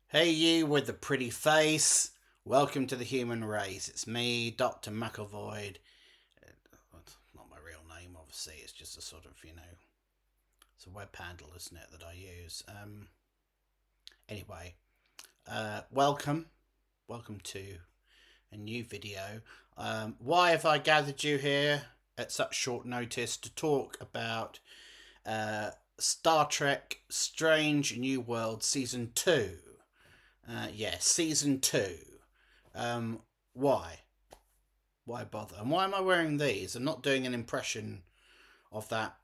Hey, you with the pretty face. Welcome to the human race. It's me, Dr. Macclevoid. It's not my real name, obviously. It's just a sort of, it's a web handle, isn't it, that I use. Anyway, welcome. Welcome to a new video. Why have I gathered you here at such short notice to talk about Star Trek Strange New World Season 2? Season 2. Why? Why bother? And why am I wearing these? I'm not doing an impression of that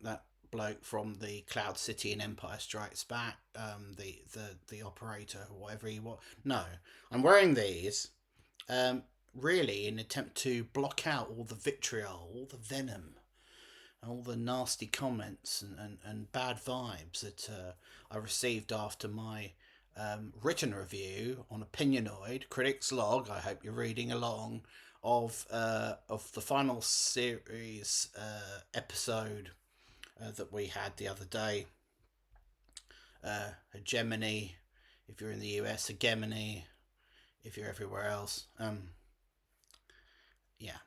bloke from the Cloud City in Empire Strikes Back, the operator, or whatever he was. No, I'm wearing these, really in an attempt to block out all the vitriol, all the venom, all the nasty comments and bad vibes that I received after my written review on Opinionoid Critics Log. I hope you're reading along of the final series episode that we had the other day. Hegemony, if you're in the US, hegemony, if you're everywhere else. Yeah.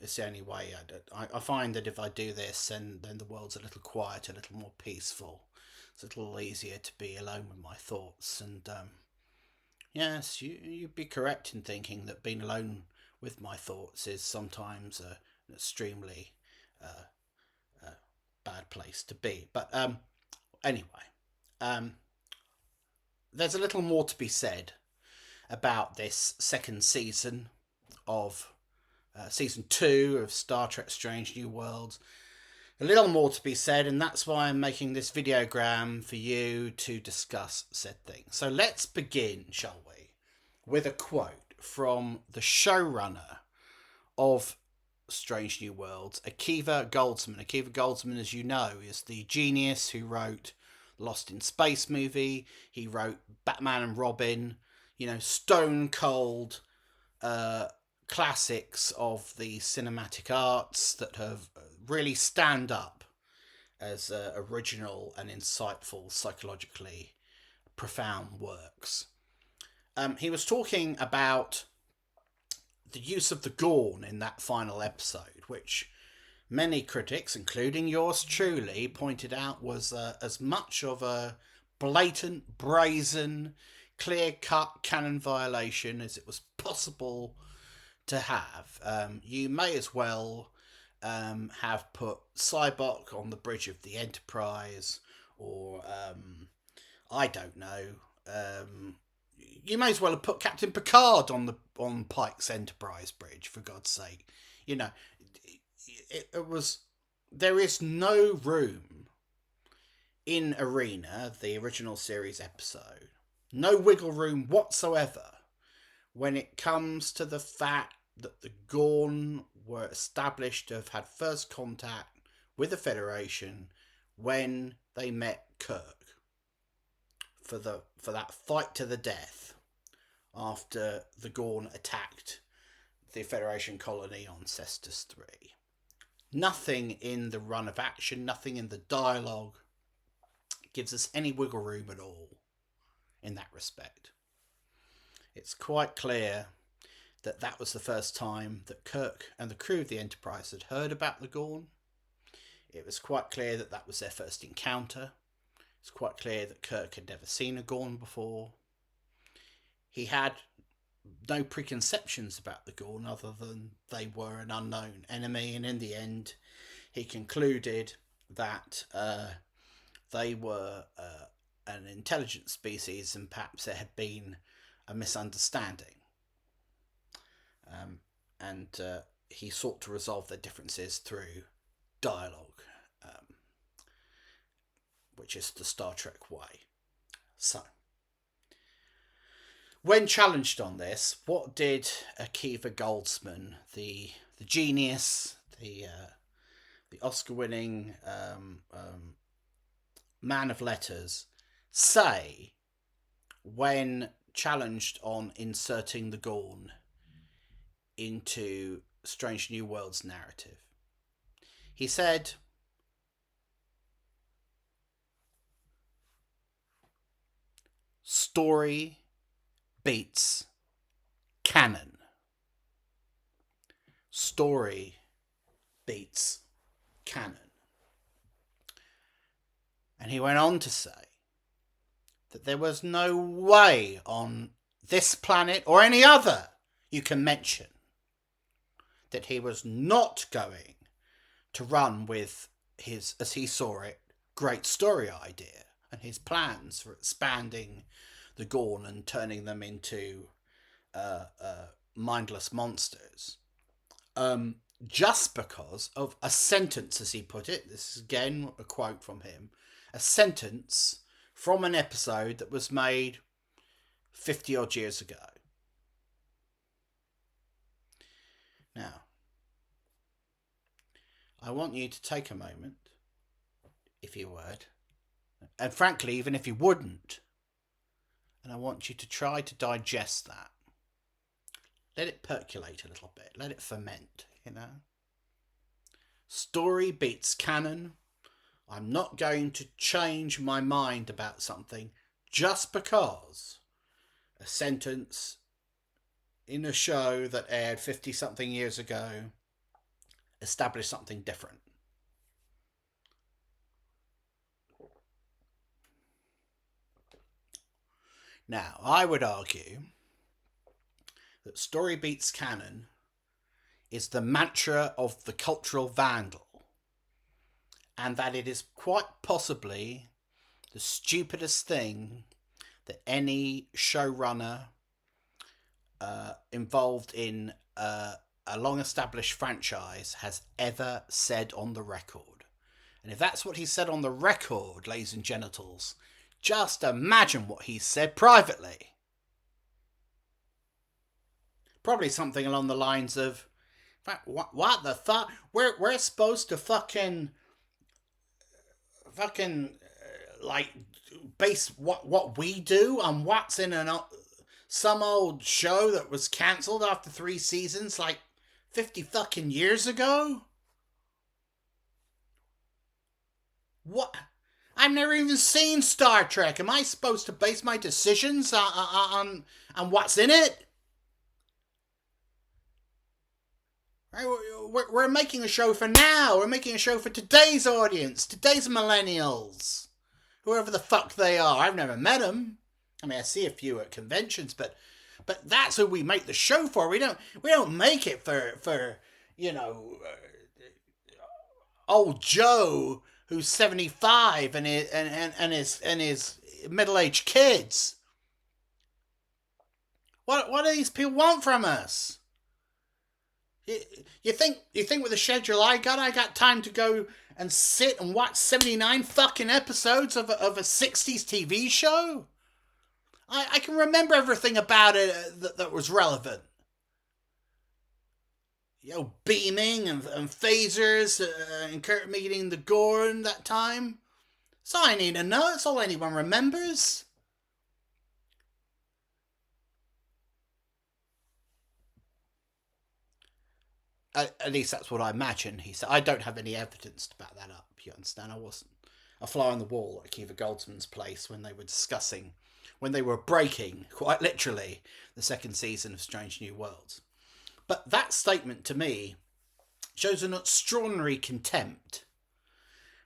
It's the only way I find that if I do this, then the world's a little quieter, a little more peaceful. It's a little easier to be alone with my thoughts. And yes, you'd be correct in thinking that being alone with my thoughts is sometimes an extremely uh, bad place to be. But anyway, um, there's a little more to be said about this second season of season 2 of Star Trek Strange New Worlds. A little more to be said, and that's why I'm making this videogram for you to discuss said thing. So let's begin, shall we, with a quote from the showrunner of Strange New Worlds, Akiva Goldsman. Akiva Goldsman, as you know, is the genius who wrote Lost in Space movie. He wrote Batman and Robin, stone cold classics of the cinematic arts that have really stand up as original and insightful, psychologically profound works. He was talking about the use of the Gorn in that final episode, which many critics, including yours truly, pointed out was as much of a blatant, brazen, clear cut canon violation as it was possible to have. You may as well have put Cybok on the bridge of the Enterprise, or I don't know. You may as well have put Captain Picard on Pike's Enterprise bridge, for God's sake. You know, it was. There is no room in Arena, the original series episode, no wiggle room whatsoever when it comes to the fact that the Gorn were established to have had first contact with the Federation when they met Kirk for that fight to the death after the Gorn attacked the Federation colony on Cestus 3. Nothing in the run of action, nothing in the dialogue gives us any wiggle room at all in that respect. It's quite clear that that was the first time that Kirk and the crew of the Enterprise had heard about the Gorn. It was quite clear that that was their first encounter. It's quite clear that Kirk had never seen a Gorn before. He had no preconceptions about the Gorn other than they were an unknown enemy, and in the end he concluded that they were an intelligent species and perhaps there had been a misunderstanding. And he sought to resolve their differences through dialogue, which is the Star Trek way. So, when challenged on this, what did Akiva Goldsman, the genius, the Oscar-winning man of letters, say when challenged on inserting the Gorn into Strange New Worlds narrative? He said, story beats canon. Story beats canon. And he went on to say that there was no way on this planet or any other you can mention that he was not going to run with his, as he saw it, great story idea and his plans for expanding the Gorn and turning them into mindless monsters. Just because of a sentence, as he put it, this is again a quote from him, a sentence from an episode that was made 50 odd years ago. Now, I want you to take a moment, if you would, and frankly, even if you wouldn't, and I want you to try to digest that. Let it percolate a little bit. Let it ferment, you know. Story beats canon. I'm not going to change my mind about something just because a sentence in a show that aired 50-something years ago established something different. Now, I would argue that story beats canon is the mantra of the cultural vandal, and that it is quite possibly the stupidest thing that any showrunner involved in a long-established franchise has ever said on the record. And if that's what he said on the record, ladies and genitals, just imagine what he said privately. Probably something along the lines of, what the fuck? We're supposed to fucking like base what we do on what's in some old show that was cancelled after 3 seasons like 50 fucking years ago? What? I've never even seen Star Trek. Am I supposed to base my decisions on what's in it? We're making a show for now. We're making a show for today's audience, today's millennials, whoever the fuck they are. I've never met them. I mean, I see a few at conventions, but that's who we make the show for. We don't make it for you know, old Joe who's 75 and his middle-aged kids. What do these people want from us? You think with the schedule I got time to go and sit and watch 79 fucking episodes of a 60s TV show? I can remember everything about it that was relevant. You know, beaming and phasers and Kurt meeting the Gorn that time. That's all I need to know. That's all anyone remembers. At least that's what I imagine, he said. I don't have any evidence to back that up, you understand? I wasn't a fly on the wall at Akiva Goldsman's place when they were discussing, when they were breaking, quite literally, the 2nd season of Strange New Worlds. But that statement, to me, shows an extraordinary contempt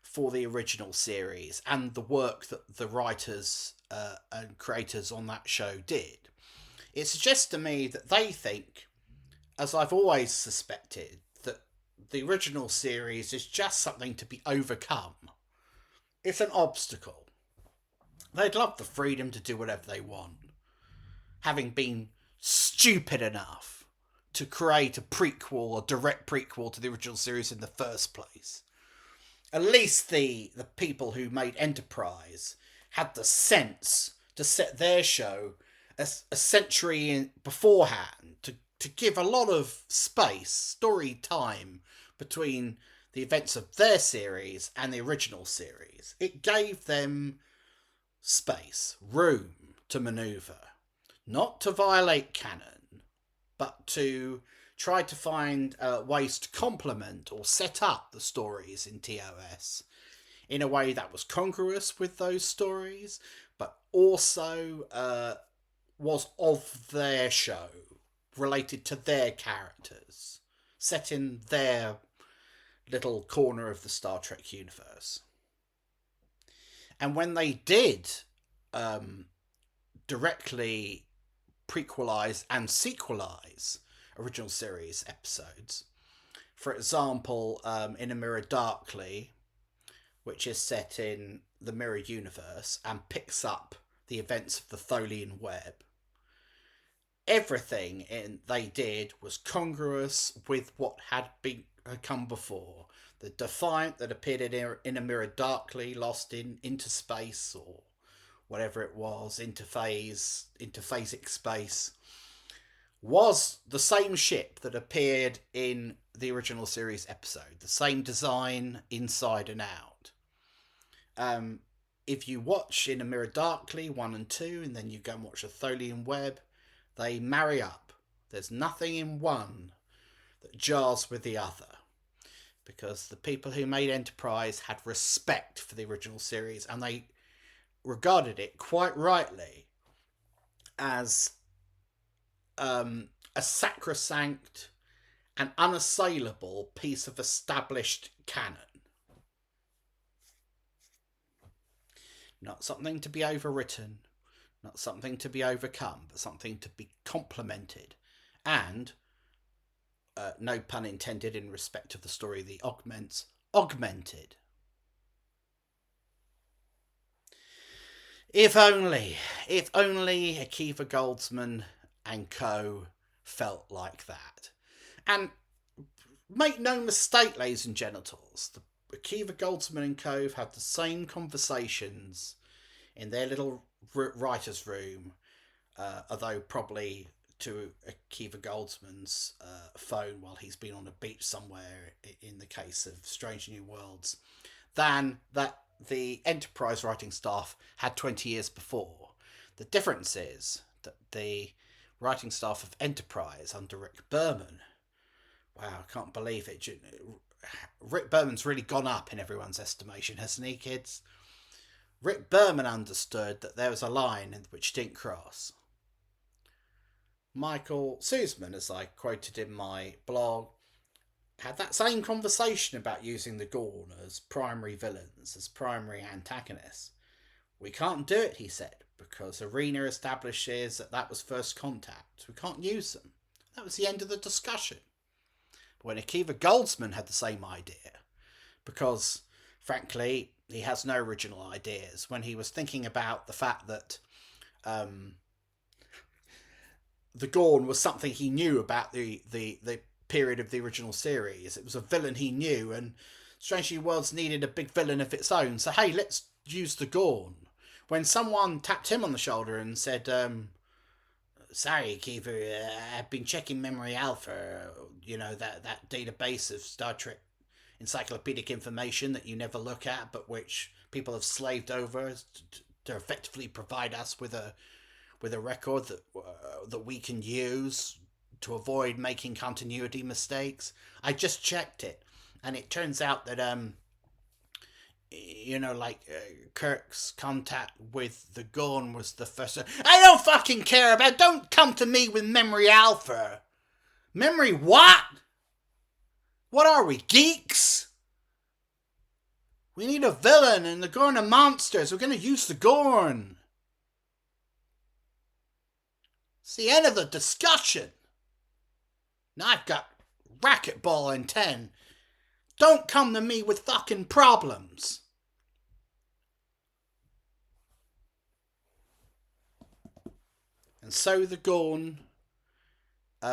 for the original series and the work that the writers and creators on that show did. It suggests to me that they think, as I've always suspected, that the original series is just something to be overcome. It's an obstacle. They'd love the freedom to do whatever they want, having been stupid enough to create a prequel or direct prequel to the original series in the first place. At least the people who made Enterprise had the sense to set their show a century beforehand, to give a lot of space, story time, between the events of their series and the original series. It gave them space, room to manoeuvre, not to violate canon, but to try to find ways to complement or set up the stories in TOS in a way that was congruous with those stories, but also was of their show, related to their characters, set in their little corner of the Star Trek universe. And when they did directly prequelize and sequelize original series episodes, for example, In a Mirror Darkly, which is set in the Mirror universe and picks up the events of the Tholian web, everything they did was congruous with what had come before. The Defiant that appeared in a Mirror Darkly, lost into space, or whatever it was, interphasic space, was the same ship that appeared in the original series episode. The same design inside and out. If you watch In a Mirror Darkly 1 and 2, and then you go and watch the Tholian web, they marry up. There's nothing in one that jars with the other, because the people who made Enterprise had respect for the original series, and they regarded it quite rightly as a sacrosanct and unassailable piece of established canon. Not something to be overwritten, not something to be overcome, but something to be complemented and, no pun intended in respect of the story of the augments, augmented. If only Akiva Goldsman and co. felt like that. And make no mistake, ladies and genitals, the Akiva Goldsman and co. have had the same conversations in their little writer's room, although probably to Akiva Goldsman's phone while he's been on a beach somewhere, in the case of Strange New Worlds, than that the Enterprise writing staff had 20 years before. The difference is that the writing staff of Enterprise under Rick Berman, wow, I can't believe it, Rick Berman's really gone up in everyone's estimation, hasn't he, kids? Rick Berman understood that there was a line which didn't cross. Michael Sussman, as I quoted in my blog, had that same conversation about using the Gorn as primary villains, as primary antagonists. We can't do it, he said, because Arena establishes that was first contact. We can't use them. That was the end of the discussion. But when Akiva Goldsman had the same idea, because, frankly, he has no original ideas, when he was thinking about the fact that the Gorn was something he knew about the period of the original series. It was a villain he knew, and Strange New Worlds needed a big villain of its own. So, hey, let's use the Gorn. When someone tapped him on the shoulder and said, sorry, Akiva, I've been checking Memory Alpha, that database of Star Trek encyclopedic information that you never look at, but which people have slaved over to effectively provide us with a record that we can use to avoid making continuity mistakes. I just checked it, and it turns out that Kirk's contact with the Gorn was the first. I don't fucking care about. Don't come to me with Memory Alpha. Memory what? What are we, geeks? We need a villain, and the Gorn are monsters. We're going to use the Gorn. It's the end of the discussion. Now I've got racquetball in 10. Don't come to me with fucking problems. And so the Gorn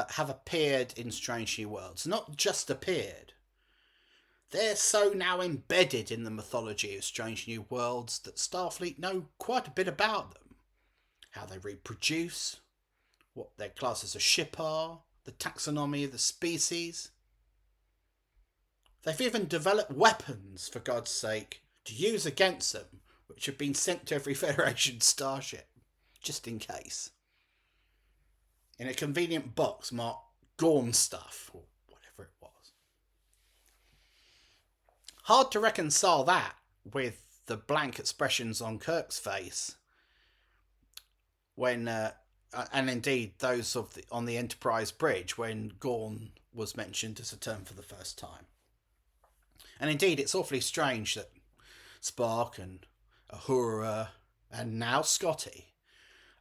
have appeared in Strange New Worlds. Not just appeared. They're so now embedded in the mythology of Strange New Worlds that Starfleet know quite a bit about them. How they reproduce, what their classes of ship are, the taxonomy of the species. They've even developed weapons, for God's sake, to use against them, which have been sent to every Federation starship, just in case. In a convenient box marked Gorn stuff, or whatever it was. Hard to reconcile that with the blank expressions on Kirk's face when and indeed those on the Enterprise bridge when Gorn was mentioned as a term for the first time. And indeed, it's awfully strange that Spock and Uhura and now Scotty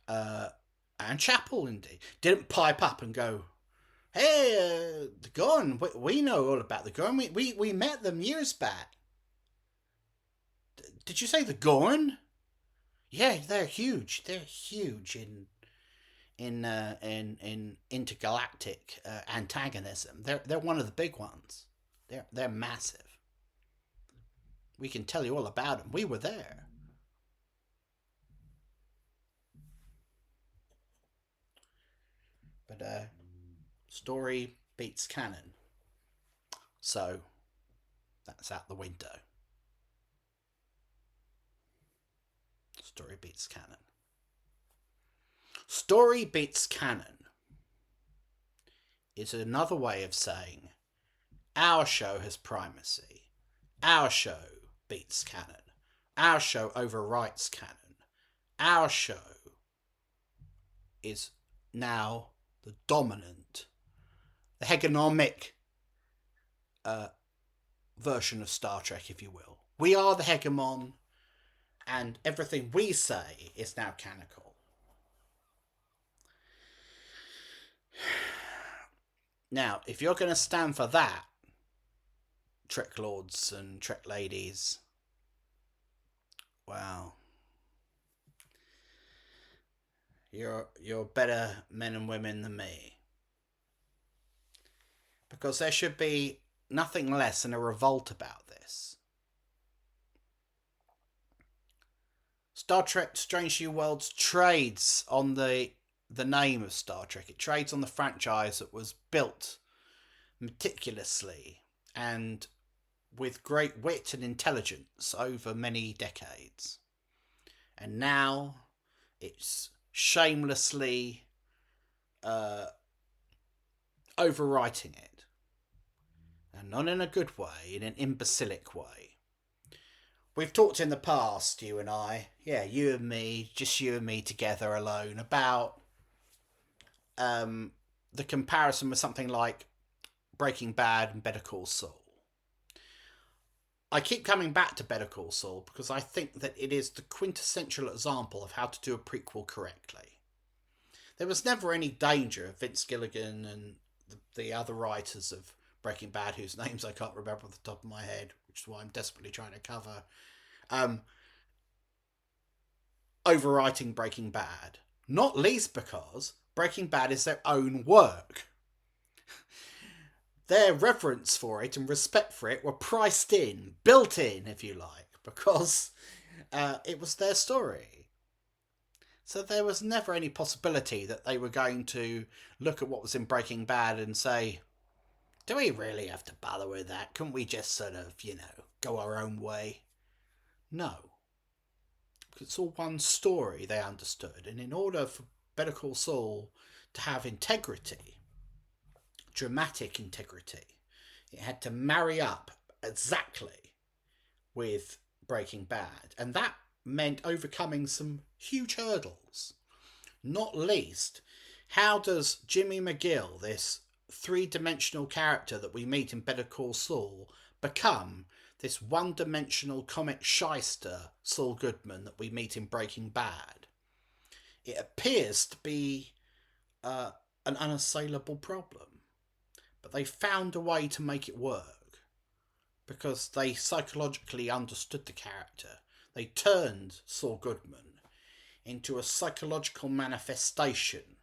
and Chapel indeed didn't pipe up and go, "Hey, the Gorn, we know all about the Gorn. We met them years back." Did you say the Gorn? Yeah, they're huge. They're huge in intergalactic antagonism. They're one of the big ones. They're massive. We can tell you all about them. We were there. But story beats canon. So that's out the window. Story beats canon. Story beats canon is another way of saying our show has primacy. Our show beats canon. Our show overwrites canon. Our show is now the dominant, the hegemonic version of Star Trek, if you will. We are the hegemon, and everything we say is now canonical. Now, if you're going to stand for that, Trek Lords and Trek Ladies, well, you're better men and women than me. Because there should be nothing less than a revolt about this. Star Trek Strange New Worlds trades on the name of Star Trek. It trades on the franchise that was built meticulously and with great wit and intelligence over many decades. And now it's shamelessly overwriting it. And not in a good way, in an imbecilic way. We've talked in the past, you and I, you and me, just you and me together alone, about the comparison with something like Breaking Bad and Better Call Saul. I keep coming back to Better Call Saul because I think that it is the quintessential example of how to do a prequel correctly. There was never any danger of Vince Gilligan and the other writers of Breaking Bad, whose names I can't remember off the top of my head, which is why I'm desperately trying to cover, overwriting Breaking Bad. Not least because Breaking Bad is their own work. Their reverence for it and respect for it were priced in, built in, if you like, because it was their story. So there was never any possibility that they were going to look at what was in Breaking Bad and say, do we really have to bother with that? Couldn't we just sort of, go our own way? No. Because it's all one story, they understood. And in order for Better Call Saul to have integrity, dramatic integrity, it had to marry up exactly with Breaking Bad. And that meant overcoming some huge hurdles. Not least, how does Jimmy McGill, this three-dimensional character that we meet in Better Call Saul, become this one-dimensional comic shyster Saul Goodman that we meet in Breaking Bad? It appears to be an unassailable problem. But they found a way to make it work because they psychologically understood the character. They turned Saul Goodman into a psychological manifestation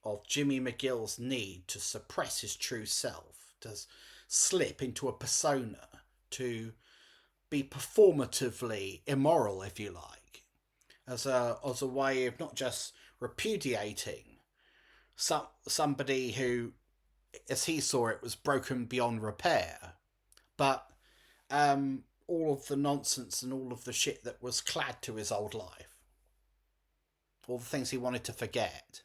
of Jimmy McGill's need to suppress his true self, to slip into a persona, to be performatively immoral, if you like, as a way of not just repudiating somebody who, as he saw it, was broken beyond repair, but all of the nonsense and all of the shit that was clad to his old life, all the things he wanted to forget.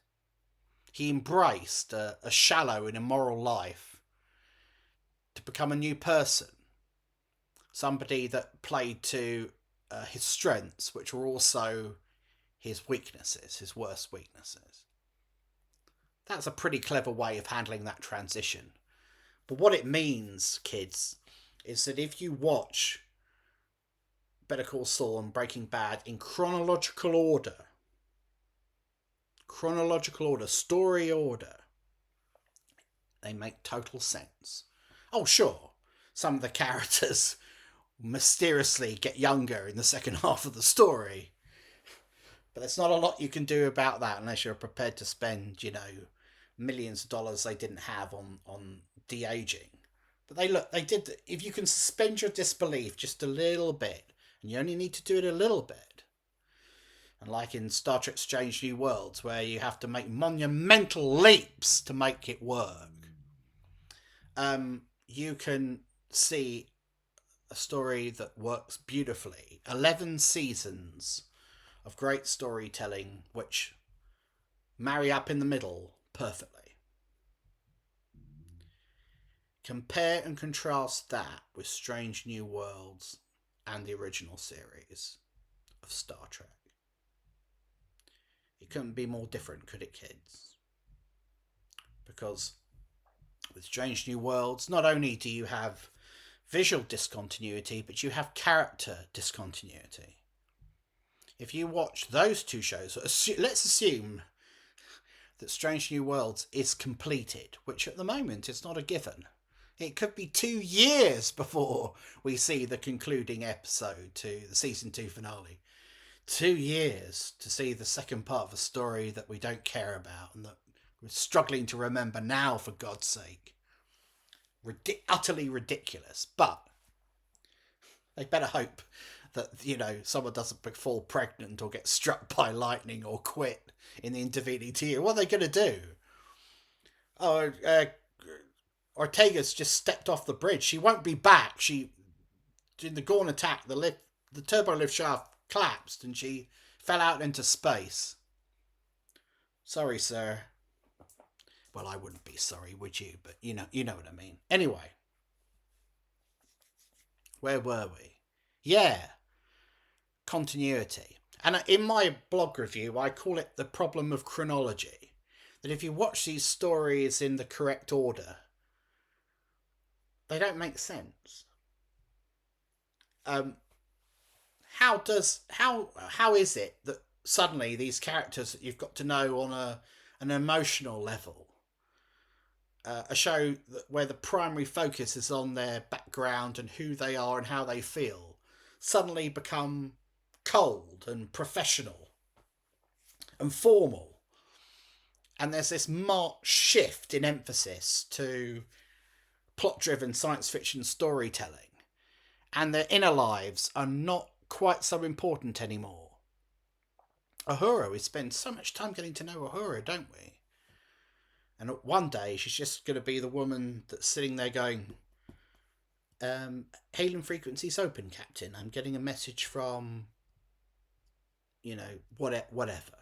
He embraced a shallow and immoral life to become a new person, somebody that played to his strengths, which were also his weaknesses, his worst weaknesses. That's a pretty clever way of handling that transition. But what it means, kids, is that if you watch Better Call Saul and Breaking Bad in chronological order, story order, they make total sense. Oh, sure, some of the characters mysteriously get younger in the second half of the story, but there's not a lot you can do about that unless you're prepared to spend, millions of dollars they didn't have on de-aging. But they did. If you can suspend your disbelief just a little bit, and you only need to do it a little bit, and like in Star Trek Strange New Worlds, where you have to make monumental leaps to make it work, you can see a story that works beautifully. 11 seasons of great storytelling, which marry up in the middle perfectly. Compare and contrast that with Strange New Worlds and the original series of Star Trek. It couldn't be more different, could it, kids? Because with Strange New Worlds, not only do you have visual discontinuity, but you have character discontinuity. If you watch those two shows, let's assume that Strange New Worlds is completed, which at the moment is not a given. It could be 2 years before we see the concluding episode to the season 2 finale. 2 years to see the second part of a story that we don't care about and that we're struggling to remember now, for God's sake. Utterly ridiculous. But they better hope that, someone doesn't fall pregnant or get struck by lightning or quit in the intervening 2 years. What are they going to do? Ortega's just stepped off the bridge. She won't be back. In the Gorn attack, the turbo lift shaft collapsed and she fell out into space. Sorry, sir. Well, I wouldn't be sorry, would you? But you know what I mean. Anyway, where were we? Yeah, continuity. And in my blog review, I call it the problem of chronology. That if you watch these stories in the correct order, they don't make sense. How is it that suddenly these characters that you've got to know on an emotional level, a show where the primary focus is on their background and who they are and how they feel, suddenly become cold and professional and formal? And there's this marked shift in emphasis to plot-driven science fiction storytelling, and their inner lives are not quite so important anymore. Uhura, we spend so much time getting to know Uhura, don't we? And one day she's just going to be the woman that's sitting there going, hailing frequencies open, Captain. I'm getting a message from, whatever.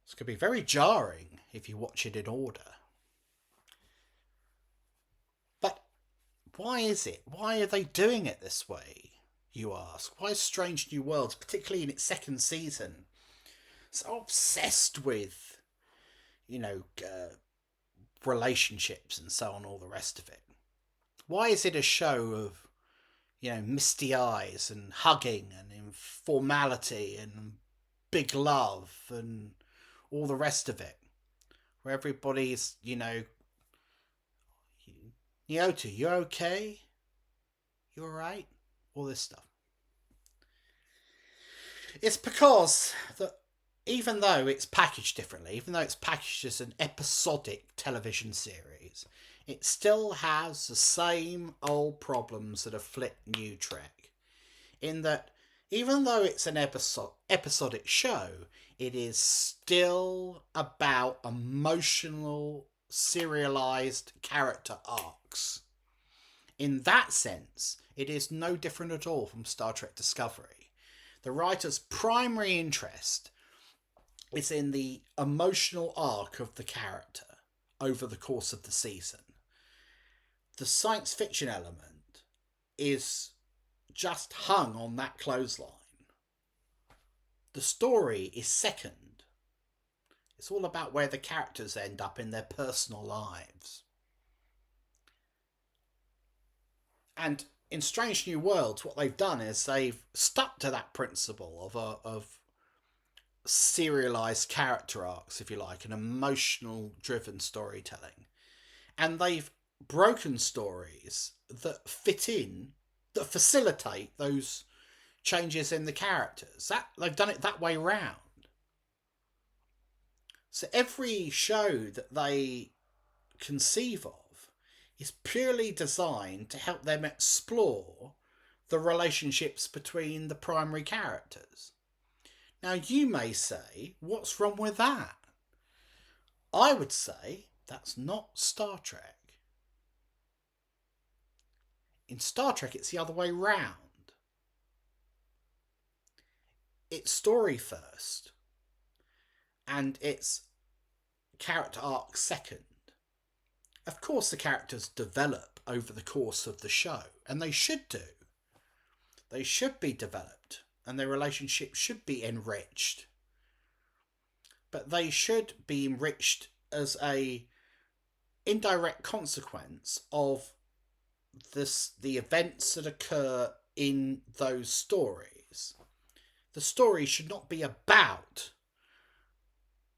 It's going to be very jarring if you watch it in order. But why is it? Why are they doing it this way, you ask? Why is Strange New Worlds, particularly in its second season, so obsessed with, relationships and so on, all the rest of it? Why is it a show of, misty eyes and hugging and informality and big love and all the rest of it? Where everybody's, Nyoto, you okay? You alright? All this stuff. It's because that even though it's packaged differently, even though it's packaged as an episodic television series, it still has the same old problems that have flipped New Trek. In that, even though it's an episodic show, it is still about emotional, serialized character arcs. In that sense, it is no different at all from Star Trek Discovery. The writer's primary interest is in the emotional arc of the character over the course of the season. The science fiction element is just hung on that clothesline. The story is second. It's all about where the characters end up in their personal lives. And in Strange New Worlds, what they've done is they've stuck to that principle of serialized character arcs, if you like, and emotional driven storytelling. And they've broken stories that fit in, that facilitate those changes in the characters. That they've done it that way round. So every show that they conceive of is purely designed to help them explore the relationships between the primary characters. Now, you may say, what's wrong with that? I would say that's not Star Trek. In Star Trek, it's the other way round. It's story first, and it's character arc second. Of course, the characters develop over the course of the show, and they should do. They should be developed, and their relationships should be enriched. But they should be enriched as a indirect consequence of the events that occur in those stories. The story should not be about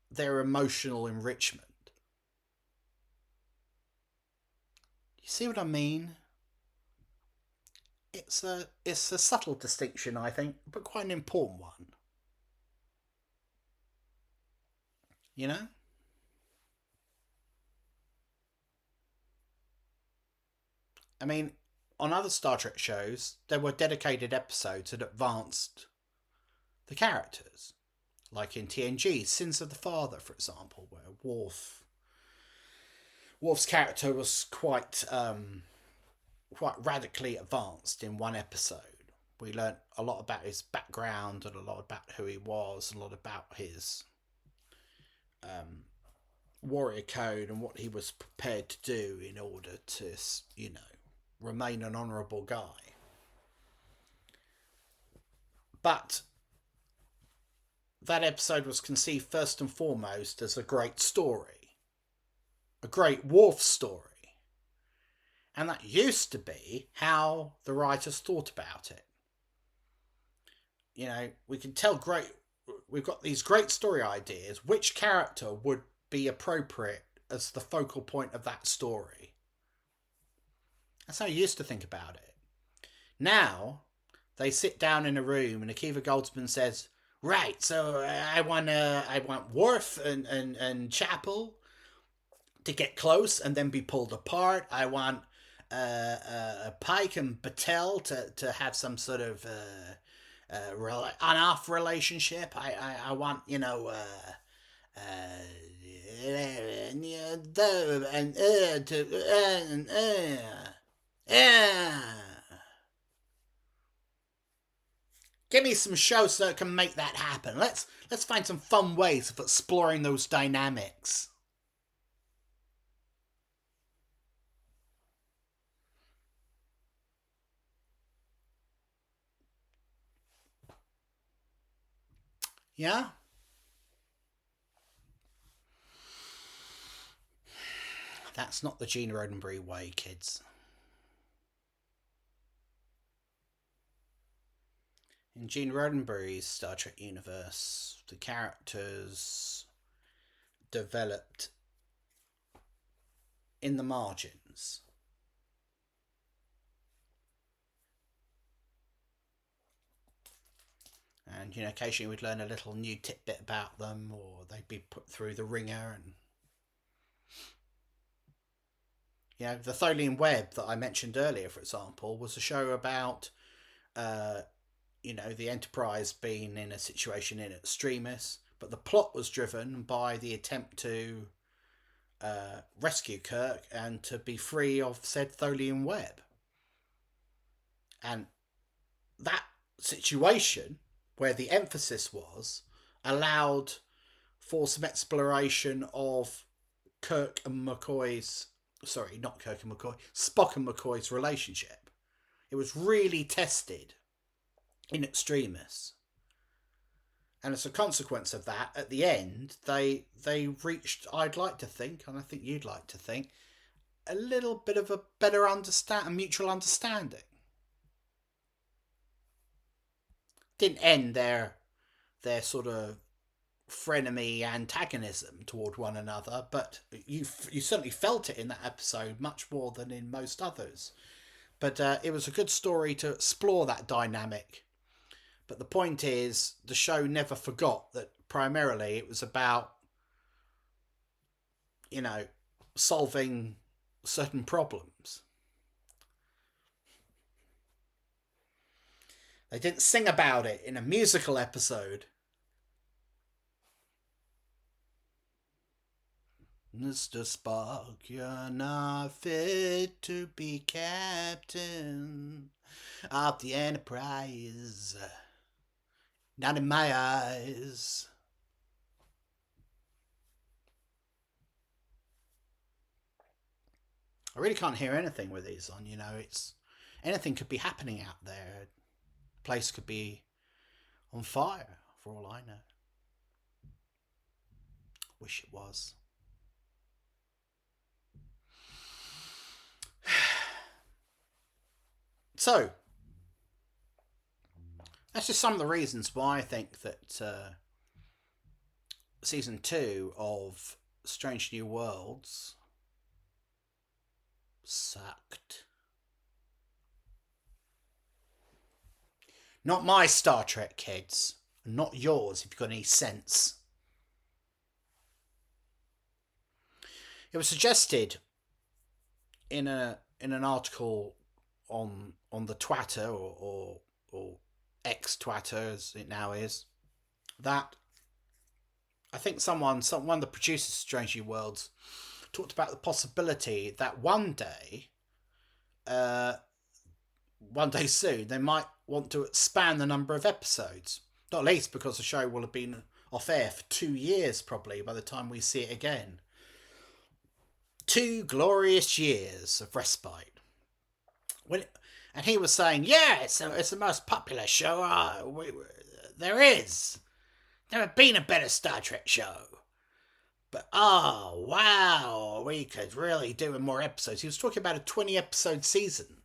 their emotional enrichment. You see what I mean? It's a subtle distinction, I think, but quite an important one. You know? I mean, on other Star Trek shows, there were dedicated episodes that advanced the characters. Like in TNG, Sins of the Father, for example, where Worf's character was quite radically advanced in one episode. We learnt a lot about his background and a lot about who he was, and a lot about his warrior code and what he was prepared to do in order to, remain an honourable guy. But that episode was conceived first and foremost as a great story. A great Worf story. And that used to be how the writers thought about it. We can tell we've got these great story ideas. Which character would be appropriate as the focal point of that story? That's how you used to think about it. Now, they sit down in a room and Akiva Goldsman says, right, so I want Worf and Chapel to get close and then be pulled apart. I want Pike and Batel to have some sort of on-off relationship. I want, give me some shows that can make that happen. Let's find some fun ways of exploring those dynamics. Yeah? That's not the Gene Roddenberry way, kids. In Gene Roddenberry's Star Trek universe, the characters developed in the margins. And, occasionally we'd learn a little new tidbit about them, or they'd be put through the ringer. And the Tholian Web that I mentioned earlier, for example, was a show about, the Enterprise being in a situation in extremis, but the plot was driven by the attempt to rescue Kirk and to be free of said Tholian Web. And that situation, where the emphasis was, allowed for some exploration of Spock and McCoy's relationship. It was really tested in extremis. And as a consequence of that, at the end, they reached, I'd like to think, and I think you'd like to think, a little bit of a better a mutual understanding. Didn't end their sort of frenemy antagonism toward one another, but you certainly felt it in that episode much more than in most others. But it was a good story to explore that dynamic. But the point is, the show never forgot that primarily it was about, you know, solving certain problems. They didn't sing about it in a musical episode. Mr. Spock, you're not fit to be captain of the Enterprise. Not in my eyes. I really can't hear anything with these on, it's anything could be happening out there. The place could be on fire for all I know. Wish it was. So, that's just some of the reasons why I think that season 2 of Strange New Worlds sucked. Not my Star Trek, kids. Not yours, if you've got any sense. It was suggested in an article on the Twitter or X Twitter as it now is, that I think one of the producers of Strange New Worlds talked about the possibility that one day soon they might want to expand the number of episodes. Not least because the show will have been off air for 2 years probably by the time we see it again. 2 glorious years of respite. And he was saying, yeah, it's the most popular show there is. Never been a better Star Trek show. But, oh, wow, we could really do with more episodes. He was talking about a 20-episode season.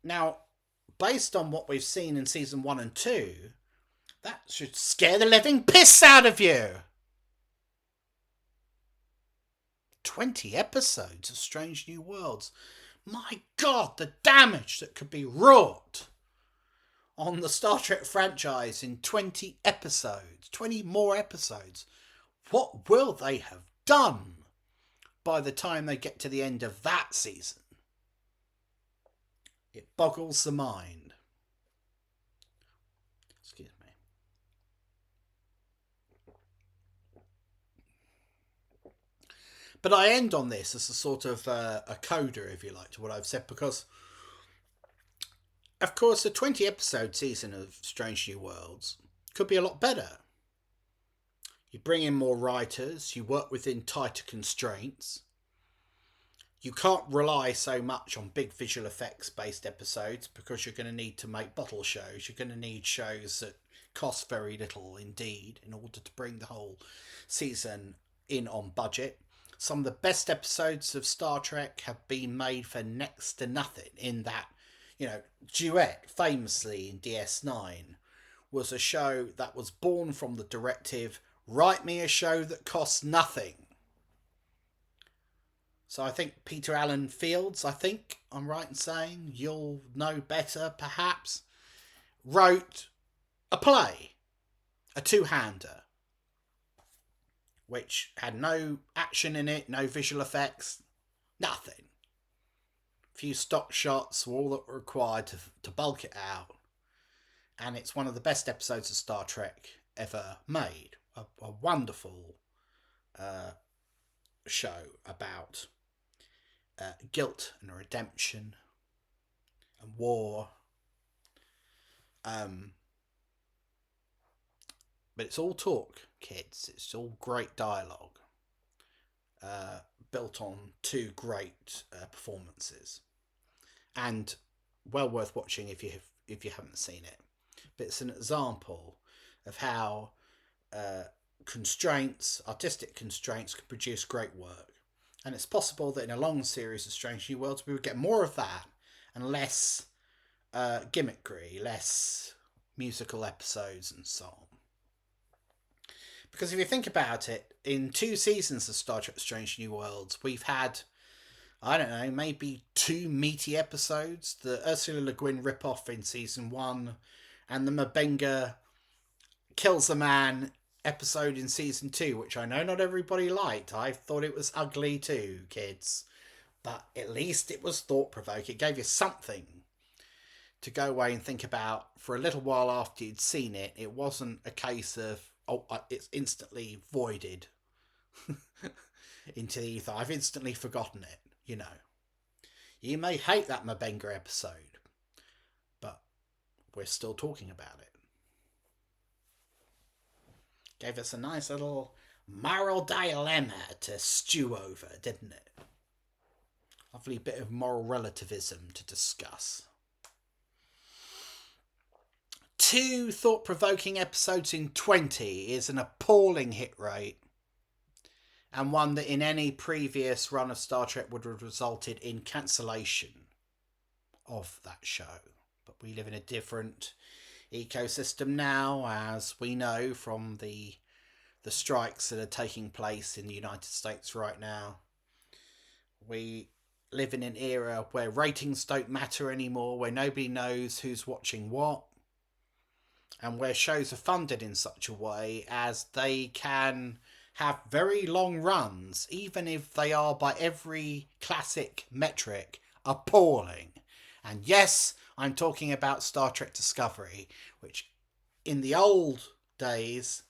Now, based on what we've seen in season 1 and 2, that should scare the living piss out of you. 20 episodes of Strange New Worlds. My God, the damage that could be wrought on the Star Trek franchise in 20 episodes, 20 more episodes. What will they have done by the time they get to the end of that season? It boggles the mind. Excuse me. But I end on this as a sort of a coda, if you like, to what I've said, because, of course, a 20-episode season of Strange New Worlds could be a lot better. You bring in more writers, you work within tighter constraints. You can't rely so much on big visual effects based episodes because you're going to need to make bottle shows. You're going to need shows that cost very little indeed in order to bring the whole season in on budget. Some of the best episodes of Star Trek have been made for next to nothing, in that, Duet, famously in DS9, was a show that was born from the directive, write me a show that costs nothing. So I think Peter Allen Fields, I think I'm right in saying, you'll know better perhaps, wrote a play, a two-hander, which had no action in it, no visual effects, nothing. A few stock shots were all that were required to bulk it out. And it's one of the best episodes of Star Trek ever made. A wonderful show about guilt and redemption and war. But it's all talk, kids. It's all great dialogue, built on 2 great performances, and well worth watching if you haven't seen it. but it's an example of how artistic constraints, can produce great work. And it's possible that in a long series of Strange New Worlds, we would get more of that and less gimmickry, less musical episodes, and so on. Because if you think about it, in 2 seasons of Star Trek Strange New Worlds, we've had, I don't know, maybe 2 meaty episodes. The Ursula Le Guin ripoff in season 1 and the M'Benga kills a man episode in season 2, which I know not everybody liked. I thought it was ugly too, kids. But at least it was thought-provoking. It gave you something to go away and think about for a little while after you'd seen it. It wasn't a case of, it's instantly voided into the ether. I've instantly forgotten it, you know. You may hate that M'Benga episode, but we're still talking about it. Gave us a nice little moral dilemma to stew over, didn't it? Lovely bit of moral relativism to discuss. 2 thought-provoking episodes in 20 is an appalling hit rate, and one that in any previous run of Star Trek would have resulted in cancellation of that show. But we live in a different ecosystem now, as we know from the strikes that are taking place in the United States right now. We live in an era where ratings don't matter anymore, where nobody knows who's watching what, and where shows are funded in such a way as they can have very long runs, even if they are, by every classic metric, appalling. And yes, I'm talking about Star Trek Discovery, which in the old days,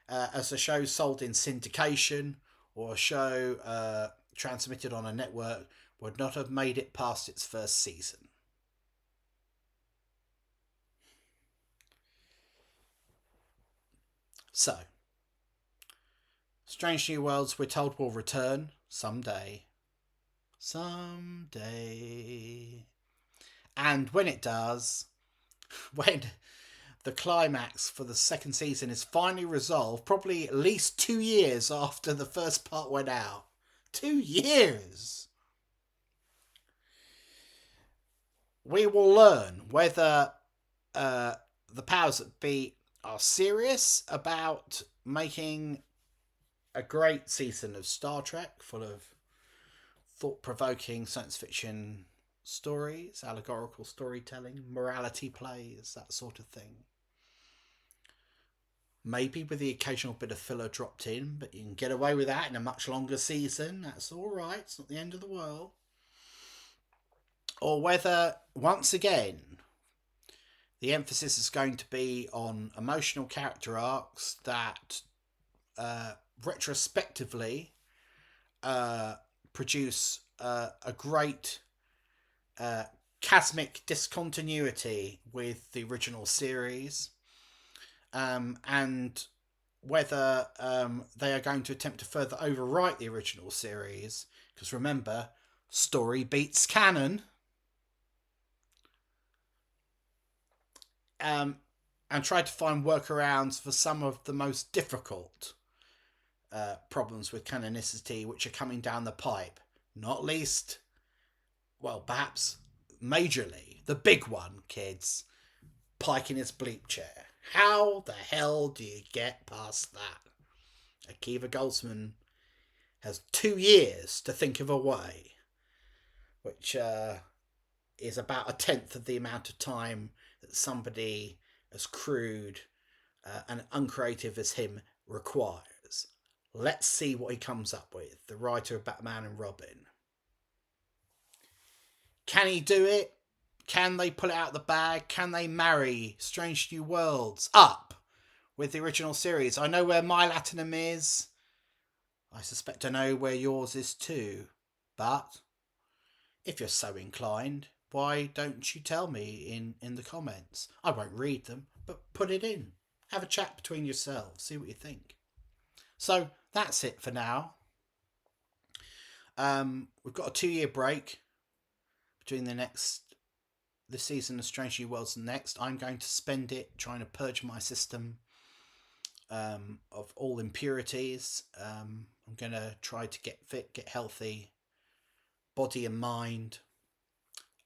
as a show sold in syndication or a show transmitted on a network, would not have made it past its first season. So, Strange New Worlds, we're told, will return someday. Someday. And when it does, when the climax for the second season is finally resolved, probably at least 2 years after the first part went out. 2 years! We will learn whether the powers that be are serious about making a great season of Star Trek full of thought-provoking science fiction stories, allegorical storytelling, morality plays, that sort of thing. Maybe with the occasional bit of filler dropped in, but you can get away with that in a much longer season. That's all right. It's not the end of the world. Or whether, once again, the emphasis is going to be on emotional character arcs that retrospectively produce a great chasmic discontinuity with the original series, and whether they are going to attempt to further overwrite the original series, because remember, story beats canon. And try to find workarounds for some of the most difficult problems with canonicity which are coming down the pipe. Not least, well, perhaps majorly, the big one, kids, Pike in his bleep chair. How the hell do you get past that? Akiva Goldsman has 2 years to think of a way, which is about 1/10 of the amount of time that somebody as crude and uncreative as him requires. Let's see what he comes up with, the writer of Batman and Robin. Can he do it? Can they pull it out of the bag? Can they marry Strange New Worlds up with the original series? I know where my Latinum is. I suspect I know where yours is too. But if you're so inclined, why don't you tell me in the comments? I won't read them, but put it in. Have a chat between yourselves. See what you think. So that's it for now. We've got a 2-year break between the next this season of Strange New Worlds next, I'm going to spend it trying to purge my system of all impurities. I'm going to try to get fit, get healthy, body and mind,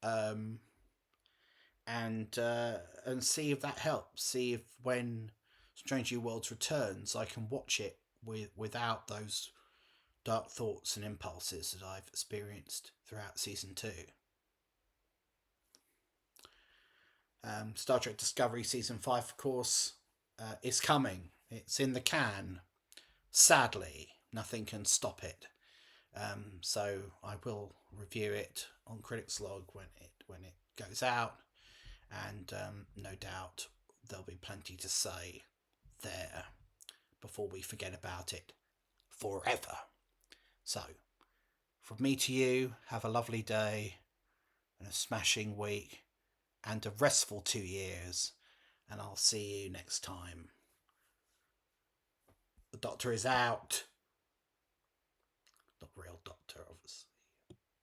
um, and see if that helps. See if when Strange New Worlds returns, I can watch it without those dark thoughts and impulses that I've experienced throughout season 2. Star Trek Discovery season 5, of course, is coming. It's in the can. Sadly, nothing can stop it. So I will review it on Critics Log when it goes out, and no doubt there'll be plenty to say there before we forget about it forever. So, from me to you, have a lovely day and a smashing week and a restful 2 years, and I'll see you next time. The Doctor is out. Not real Doctor, obviously.